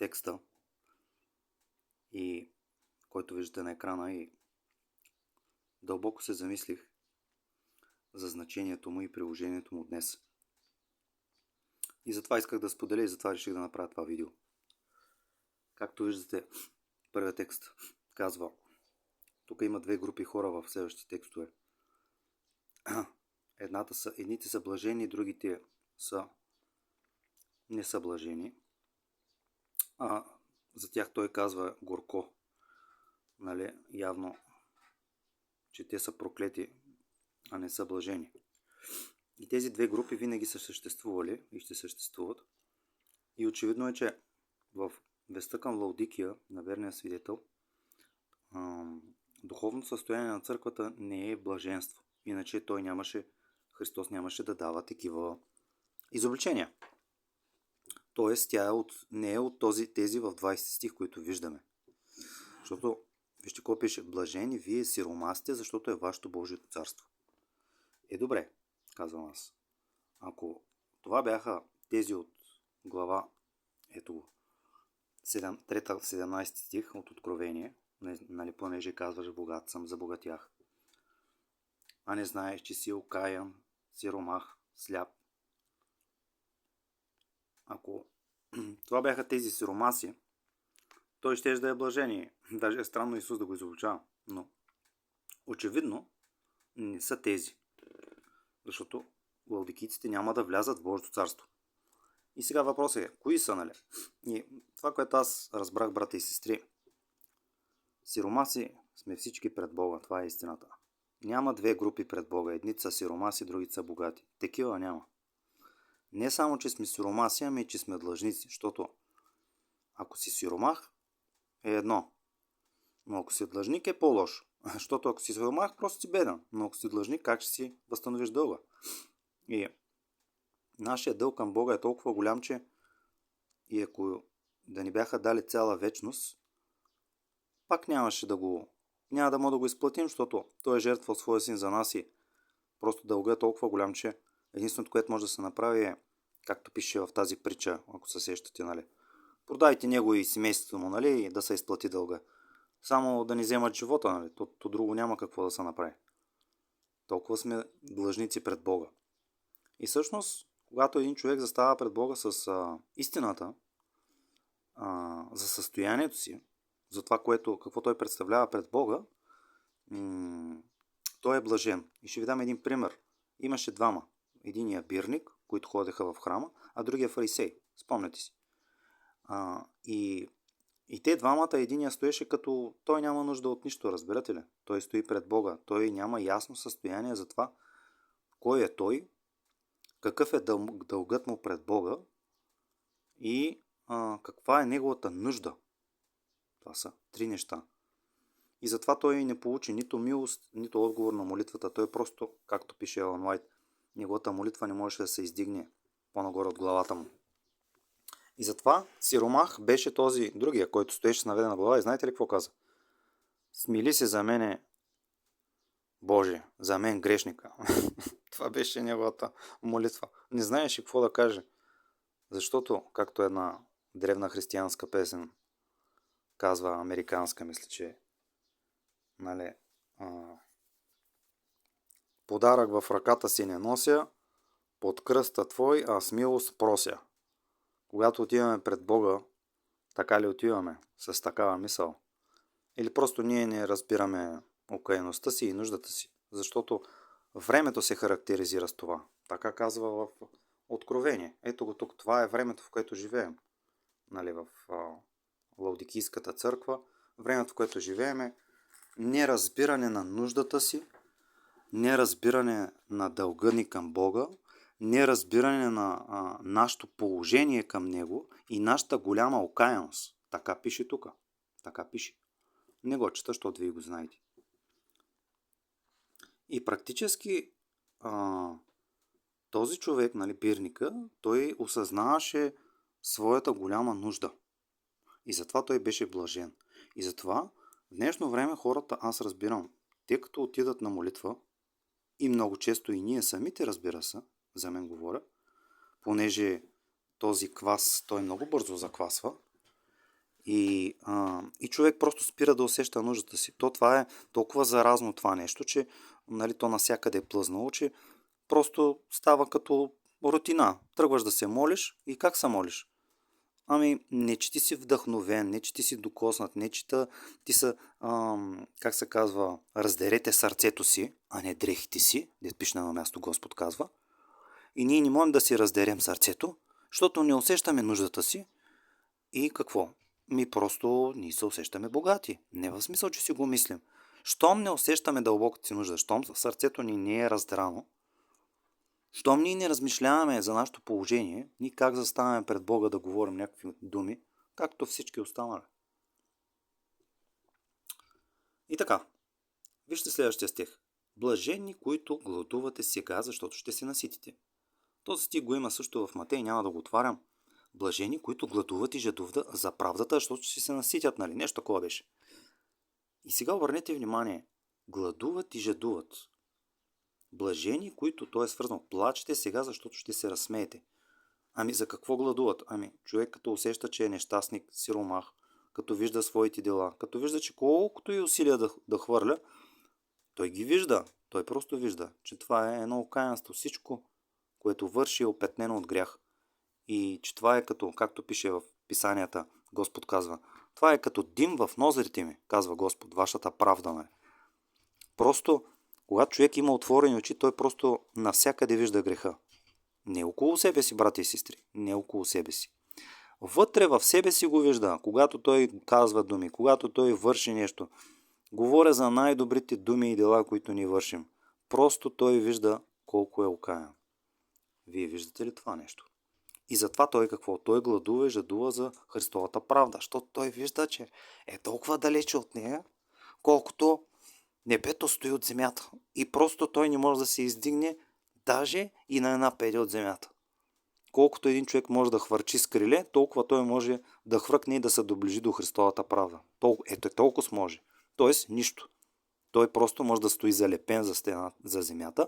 текста, и който виждате на екрана, и дълбоко се замислих за значението му и приложението му днес. И затова исках да споделя и затова реших да направя това видео. Както виждате, първият текст казва, тук има две групи хора в следващите текстове. Едните са блажени, другите са не са блажени. За тях той казва горко. Нали, явно, че те са проклети, а не са блажени. И тези две групи винаги са съществували и ще съществуват. И очевидно е, че в веста към Лаодикия, на верния свидетел, духовното състояние на църквата не е блаженство. Иначе Христос нямаше да дава такива изобличения. Тоест, тя не е от тези в 20 стих, които виждаме. Защото, вижте какво пише, блажени вие сиромасите, защото е вашето Божието царство. Добре, казвам аз. Ако това бяха тези от глава, 17 стих от Откровение, нали, понеже казваш богат съм, забогатях, а не знаеш, че си окаян, сиромах, сляп. Ако това бяха тези сиромаси, той ще да е блажение. Даже е странно Исус да го изобличава. Но очевидно не са тези. Защото лаодикийците няма да влязат в Божието царство. И сега въпросът е, кои са, нали? И това, което аз разбрах, брата и сестри, сиромаси сме всички пред Бога. Това е истината. Няма две групи пред Бога. Едните са сиромаси, другите са богати. Такива няма. Не само, че сме сиромаси, ами че сме длъжници. Защото ако си сиромах, е едно. Но ако си длъжник, е по-лошо. Защото ако си сиромах, просто си беден. Но ако си длъжник, как ще си възстановиш дълга? И нашия дълг към Бога е толкова голям, че и ако да ни бяха дали цяла вечност, пак няма да мога да го изплатим, защото той е жертвал своя син за нас и просто дълга е толкова голям, че единственото, което може да се направи е, както пише в тази притча, ако се сещате, нали, продайте него и семейството му, нали, и да се изплати дълга. Само да ни вземат живота, нали, то друго няма какво да се направи. Толкова сме длъжници пред Бога. И всъщност, когато един човек застава пред Бога с истината за състоянието си, за това, какво той представлява пред Бога, той е блажен. И ще ви дам един пример. Имаше двама. Единия бирник, които ходеха в храма, а другия фарисей. Спомняте си. И те двамата, единия стоеше като той няма нужда от нищо, разбирате ли? Той стои пред Бога. Той няма ясно състояние за това кой е той, какъв е дългът му пред Бога и каква е неговата нужда. Това са три неща. И затова той не получи нито милост, нито отговор на молитвата. Той просто, както пише Елън Уайт, неговата молитва не можеше да се издигне по-нагоре от главата му. И затова сиромах беше този другия, който стоеше с наведена глава. И знаете ли какво каза? Смили се за мене, Боже, за мен грешника. Това беше неговата молитва. Не знаеше какво да каже. Защото, както една древна християнска песен казва, американска, мисля, че нали, подарък в ръката си не нося, под кръста твой, аз милост прося. Когато отиваме пред Бога, така ли отиваме? С такава мисъл? Или просто ние не разбираме окаяността си и нуждата си? Защото времето се характеризира с това. Така казва в Откровение. Ето го тук. Това е времето, в което живеем. Нали, в Лаодикийската църква. Времето, в което живеем е неразбиране на нуждата си, неразбиране на дълга ни към Бога, неразбиране на нашето положение към Него и нашата голяма окаяност. Така пише тук. Така пише. Не го чета, защото вие го знаете. И практически този човек, нали, бирника, той осъзнаваше своята голяма нужда. И затова той беше блажен. И затова в днешно време хората, аз разбирам, те като отидат на молитва, и много често и ние самите, разбира се, за мен говоря, понеже този квас, той много бързо заквасва, И човек просто спира да усеща нуждата си. Това е толкова заразно това нещо, че нали, то навсякъде е плъзнало, че просто става като рутина. Тръгваш да се молиш и как се молиш? Ами, не че ти си вдъхновен, не че ти си докоснат, не че ти са, как се казва, раздерете сърцето си, а не дрехите си, де пише на място Господ казва. И ние не можем да си раздерем сърцето, защото не усещаме нуждата си. И какво? Ми просто ние се усещаме богати. Не в смисъл, че си го мислим. Щом не усещаме дълбоката си нужда, щом сърцето ни не е раздрано, щом ние не размишляваме за нашето положение, ние как заставаме пред Бога да говорим някакви думи, както всички останали. И така, вижте следващия стих. Блажени, които гладувате сега, защото ще се наситите. Този стих го има също в Матей, няма да го отварям. Блажени, които гладуват и жадуват за правдата, защото ще се наситят, нали? Нещо такова беше. И сега обърнете внимание. Гладуват и жадуват. Блажени, които, то е свързано, плачете сега, защото ще се разсмеете. Ами за какво гладуват? Ами човек като усеща, че е нещастник, сиромах, като вижда своите дела, като вижда, че колкото и усилия да хвърля, той ги вижда. Той просто вижда, че това е едно окаянство. Всичко, което върши, е опетнено от грях. И че това е като, както пише в писанията, Господ казва, това е като дим в ноздрите ми, казва Господ, вашата правда ме. Просто, когато човек има отворени очи, той просто навсякъде вижда греха. Не около себе си, брати и сестри, не около себе си. Вътре в себе си го вижда, когато той казва думи, когато той върши нещо. Говоря за най-добрите думи и дела, които ни вършим. Просто той вижда колко е окаян. Вие виждате ли това нещо? И затова той какво? Той гладува и жадува за Христовата правда, защото той вижда, че е толкова далече от нея, колкото небето стои от земята. И просто той не може да се издигне даже и на една педи от земята. Колкото един човек може да хвърчи с криле, толкова той може да хвъркне и да се доближи до Христовата правда. Ето толкова може. Тоест нищо. Той просто може да стои залепен за стена, за земята,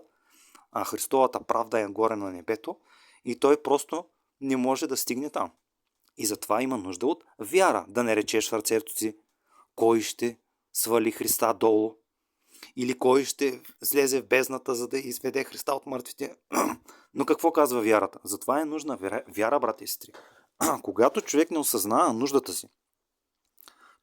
а Христовата правда е горе на небето и той просто не може да стигне там. И затова има нужда от вяра, да не речеш в сърцето си кой ще свали Христа долу или кой ще слезе в бездната, за да изведе Христа от мъртвите. Но какво казва вярата? Затова е нужна вяра, брати и сестри. Когато човек не осъзнава нуждата си,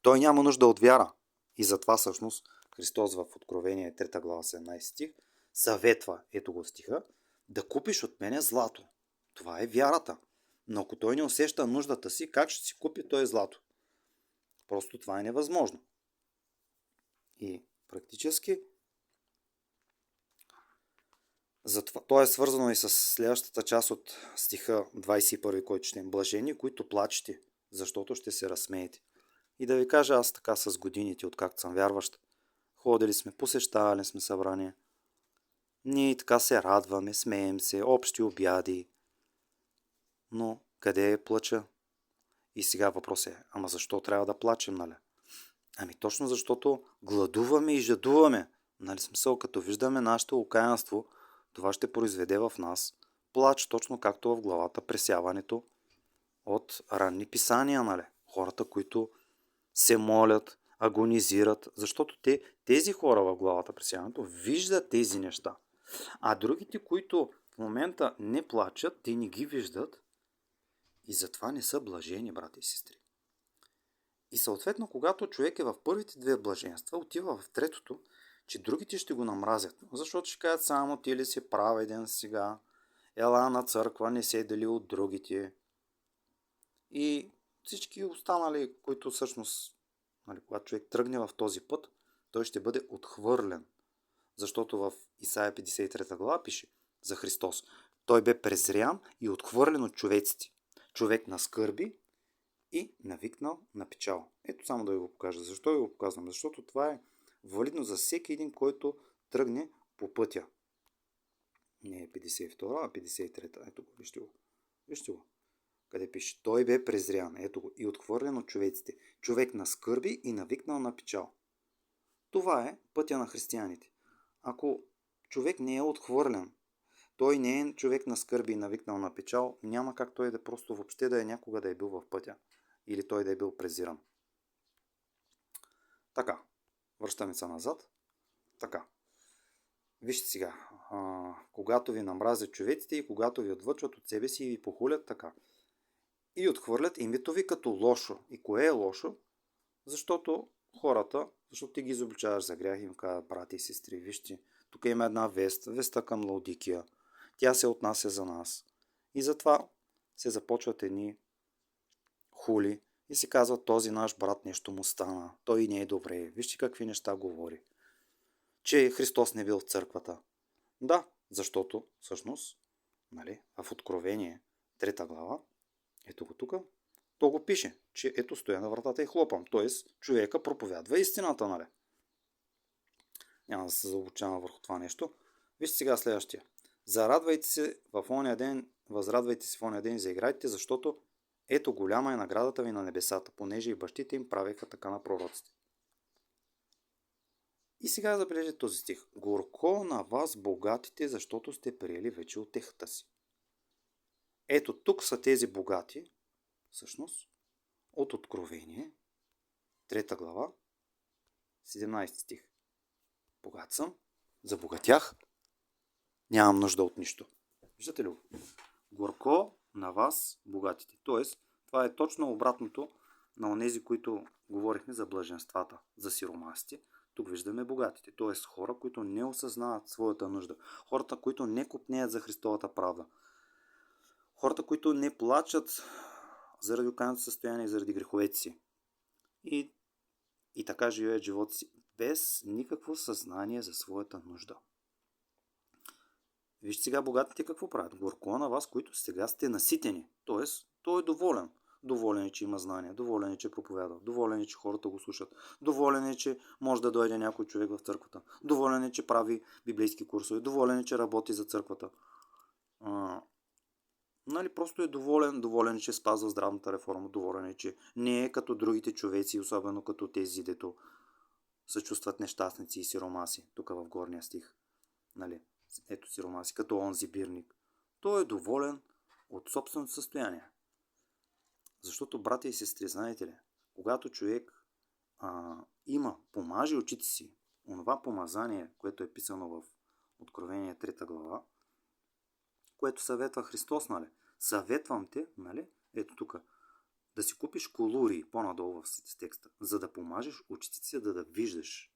той няма нужда от вяра. И затова всъщност Христос в Откровение 3 глава 17 стих съветва, ето го стиха, да купиш от мене злато. Това е вярата. Но ако той не усеща нуждата си, как ще си купи той злато? Просто това е невъзможно. И практически затова, то е свързано и с следващата част от стиха 21, който ще им блажени, които плачете, защото ще се разсмеете. И да ви кажа аз така с годините, откакто съм вярващ, ходили сме, посещавали сме събрания. Ние и така се радваме, смеем се, общи обяди. Но къде е плача? И сега въпрос е, ама защо трябва да плачем, нали? Ами точно защото гладуваме и жадуваме. Нали смисъл, като виждаме нашето окаянство, това ще произведе в нас плач, точно както в главата пресяването от ранни писания, нали? Хората, които се молят, агонизират, защото тези хора в главата пресяването виждат тези неща. А другите, които в момента не плачат, те не ги виждат и затова не са блажени, брати и сестри. И съответно, когато човек е в първите две блаженства, отива в третото, че другите ще го намразят. Защото ще кажат само ти ли си праведен сега, ела на църква, не се дели от другите. И всички останали, които всъщност, нали, когато човек тръгне в този път, той ще бъде отхвърлен. Защото в Исаия 53 глава пише за Христос. Той бе презрян и отхвърлен от човеците. Човек на скърби и навикнал на печал. Ето само да ви го покажа. Защо ви го показвам? Защото това е валидно за всеки един, който тръгне по пътя. Не е 52, а 53. Ето го, вижте го. Вижте го. Къде пише? Той бе презрян. Ето го. И отхвърлен от човеците. Човек на скърби и навикнал на печал. Това е пътя на християните. Ако човек не е отхвърлен, той не е човек на скърби и навикнал на печал, няма как той да просто въобще да е някога да е бил в пътя. или той да е бил презиран. Така, връщаме се назад. Така, вижте сега, когато ви намразят човеците и когато ви отвъчват от себе си и ви похулят, така. И отхвърлят името ви като лошо. И кое е лошо? Защото ти ги изобличаваш за грях и им казват, брати и сестри, вижте, тук има една веста към Лаудикия. Тя се отнася за нас. И затова се започват едни хули и се казва, този наш брат нещо му стана. Той не е добре. Вижте какви неща говори. Че Христос не бил в църквата. Да, защото всъщност, в Откровение, 3 глава, ето го тук, то го пише, че ето стоя на вратата и хлопам. Тоест, човека проповядва истината, нали? Няма да се заобучавам върху това нещо. Вижте сега следващия. Зарадвайте се в оня ден, възрадвайте се в оня ден и заиграйте, защото ето голяма е наградата ви на небесата, понеже и бащите им правеха така на пророците. И сега забележете този стих. Горко на вас богатите, защото сте приели вече утехата си. Ето тук са тези богати, всъщност, от Откровение, 3 глава, 17 стих. Богат съм, забогатях, нямам нужда от нищо. Виждате ли го? Горко на вас богатите. Тоест, това е точно обратното на онези, които говорихме за блаженствата, за сиромасите. Тук виждаме богатите. Тоест хора, които не осъзнават своята нужда. Хората, които не копнеят за Христовата правда. Хората, които не плачат заради окаяното състояние и заради греховете си. И така живеят живота си без никакво съзнание за своята нужда. Вижте сега богатите какво правят. Горко на вас, които сега сте наситени. Тоест, той е доволен. Доволен е, че има знания. Доволен е, че проповядва. Доволен е, че хората го слушат. Доволен е, че може да дойде някой човек в църквата. Доволен е, че прави библейски курсове. Доволен е, че работи за църквата. Просто е доволен е, че спазва здравната реформа. Доволен е, че не е като другите човеци, особено като тези, дето се чувстват нещастници и сиромаси. Тук в горния стих. Ето сиромаси, като онзи бирник. Той е доволен от собственото състояние. Защото, брати и сестри, знаете ли, когато човек помаже очите си, онова помазание, което е писано в Откровение 3 глава, което съветва Христос, съветвам те, ето тук, да си купиш колури по-надолу в текста, за да помажеш очите си, да виждаш.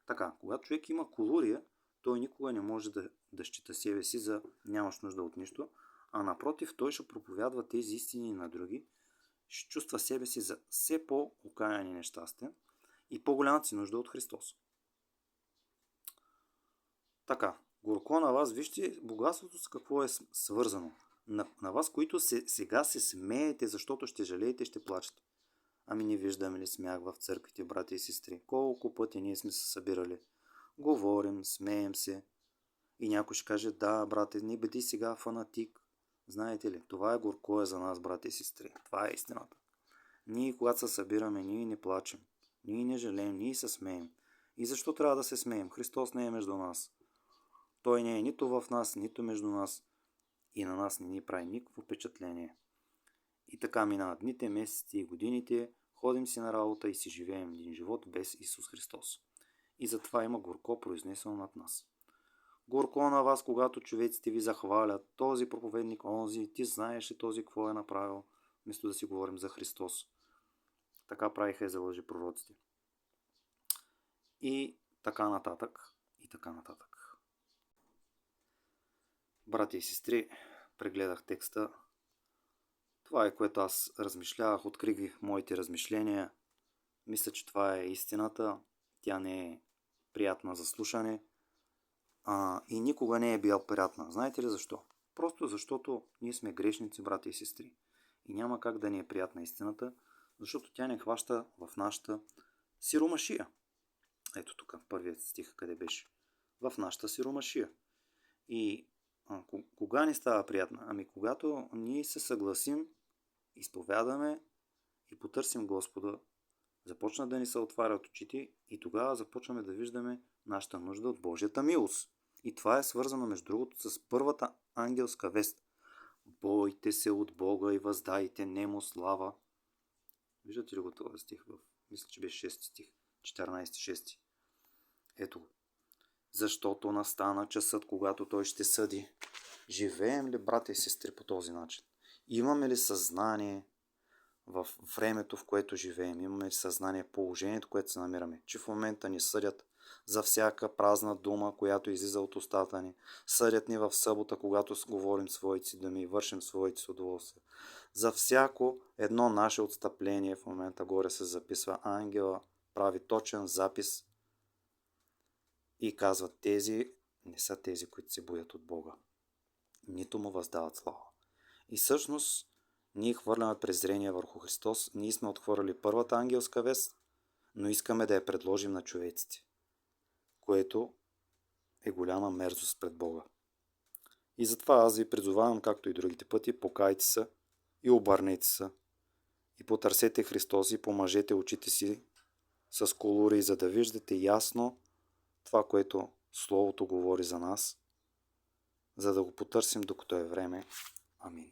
Така, когато човек има колурия, той никога не може да счита себе си за нямаш нужда от нищо, а напротив, той ще проповядва тези истини на други, ще чувства себе си за все по-окаян и нещастен и по-голяма си нужда от Христос. Така, горко на вас, вижте богатството с какво е свързано. На вас, които сега се смеете, защото ще жалеете, ще плачете. Ами не виждаме ли смях в църквите, брати и сестри? Колко пъти ние сме се събирали? Говорим, смеем се. И някой ще каже, да, брате, не бъди сега фанатик. Знаете ли, това е горкое за нас, брати и сестри. Това е истината. Ние, когато се събираме, ние не плачем. Ние не жалеем, ние се смеем. И защо трябва да се смеем? Христос не е между нас. Той не е нито в нас, нито между нас. И на нас не ни прави никакво впечатление. И така минават дните, месеците и годините, ходим си на работа и си живеем един живот без Исус Христос. И затова има горко произнесено над нас. Горко на вас, когато човеците ви захвалят, този проповедник, онзи, ти знаеш ли този какво е направил, вместо да си говорим за Христос. Така правиха и за лъжепророците. И така нататък, и така нататък. Брати и сестри, прегледах текста. Това е, което аз размишлявах, открих ви моите размишления. Мисля, че това е истината. Тя не е приятна за слушане. И никога не е била приятна. Знаете ли защо? Просто защото ние сме грешници, брати и сестри. И няма как да ни е приятна истината, защото тя не хваща в нашата сиромашия. Ето тук, първият стих, къде беше? В нашата сиромашия. И кога ни става приятна? Ами когато ние се съгласим, изповядаме и потърсим Господа, започнат да ни се отварят очите и тогава започваме да виждаме нашата нужда от Божията милост. И това е свързано, между другото, с първата ангелска вест. Бойте се от Бога и въздайте нему слава. Виждате ли го този стих? Мисля, че беше 6 стих. 14-6. Ето го. Защото настана часът, когато той ще съди. Живеем ли, брата и сестри, по този начин? Имаме ли съзнание в времето, в което живеем? Имаме ли съзнание в положението, в което се намираме? Че в момента ни съдят за всяка празна дума, която излиза от устата ни. Съдят ни в събота, когато говорим своите си думи и вършим своите си удоволствия. За всяко едно наше отстъпление в момента горе се записва. Ангела прави точен запис и казва: тези не са тези, които се боят от Бога, нито му въздават слава. И всъщност ние хвърляме презрение върху Христос. Ние сме отхвърли първата ангелска вест, но искаме да я предложим на човеците, което е голяма мерзост пред Бога. И затова аз ви призовавам, както и другите пъти, покайте се и обърнете се и потърсете Христос и помажете очите си с колори, за да виждате ясно това, което Словото говори за нас, за да го потърсим докато е време. Амин.